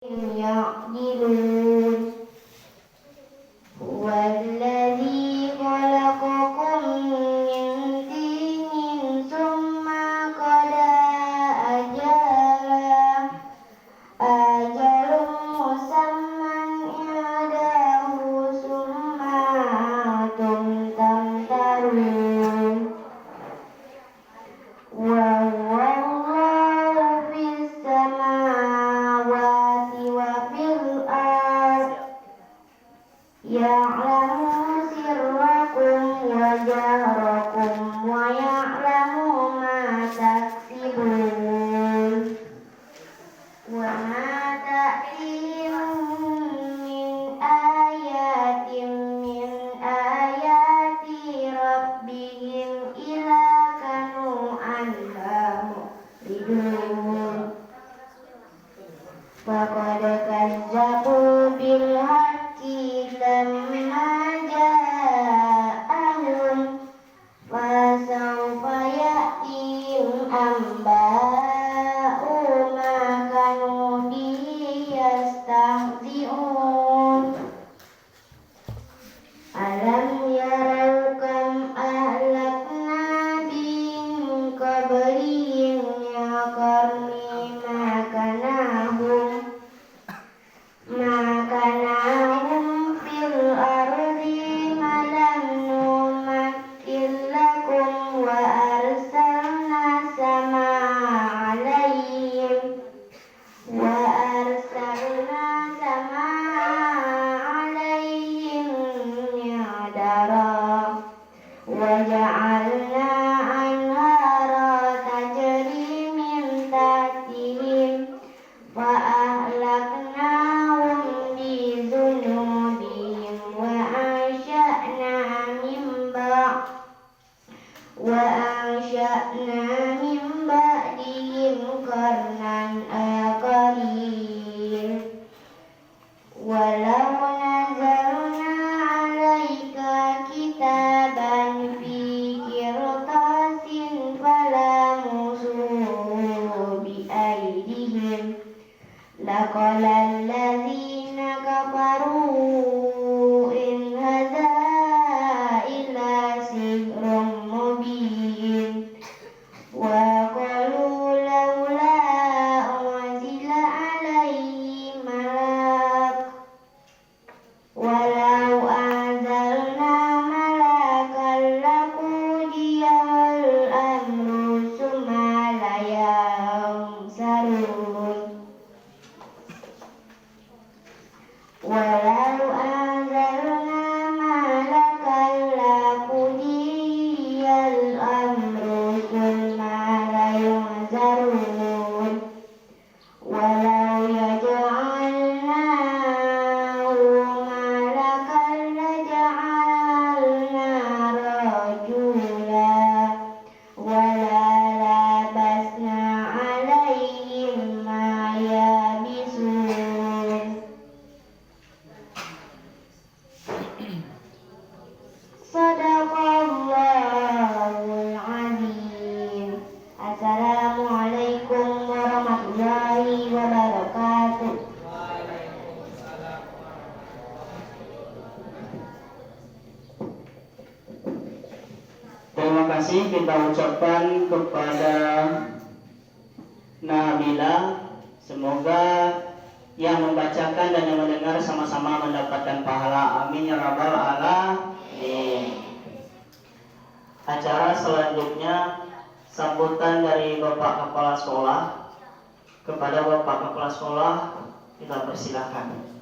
يعدلون هو الذي خلقكم من طين ثم قضى أجل مسمى عنده ثم أنتم تمترون وهو الله في السماوات وفي الأرض يعلم سركم وجهركم ويعلم ما تكسبون وما تأتيهم من آيات من آيات ربهم إلا كانوا عنها معرضون فقد كذبوا بالحق لما جاءهم فسوف يأتيهم أنباء ما كانوا به يستهزئون ألم يروا كم أهلكنا من قبلهم من قرن مكناهم في الأرض ما لم نمكن لكم وأرسلنا السماء عليهم مدرارا وجعلنا أنهارا تجري من تحتهم فأهلكناهم بذنوبهم وأنشأنا من بعدهم قرنا آخرين ولو نزلنا عليك كتابا في قرطاس فلمسوه بأيديهم لقال الذين كفروا إن هذا إلا سحر مبين وقالوا لولا أنزل عليه ملك ولو أنزلنا ملكا لقضي الأمر ثم لا ينصرون ولو أنزلنا ملكا لقضي الأمر ثم لا ينظرون ولو يجعلناه ملكا لجعلناه رجلا ولا لبسنا عليهم ما يلبسون Sadaqallahul azim. Assalamualaikum warahmatullahi wabarakatuh. Terima kasih kita ucapkan kepada Nabila. Semoga yang membacakan dan yang mendengar sama-sama mendapatkan pahala. Amin ya rabbal alamin. Acara selanjutnya sambutan dari Bapak Kepala Sekolah. Kepada Bapak Kepala Sekolah kita persilahkan.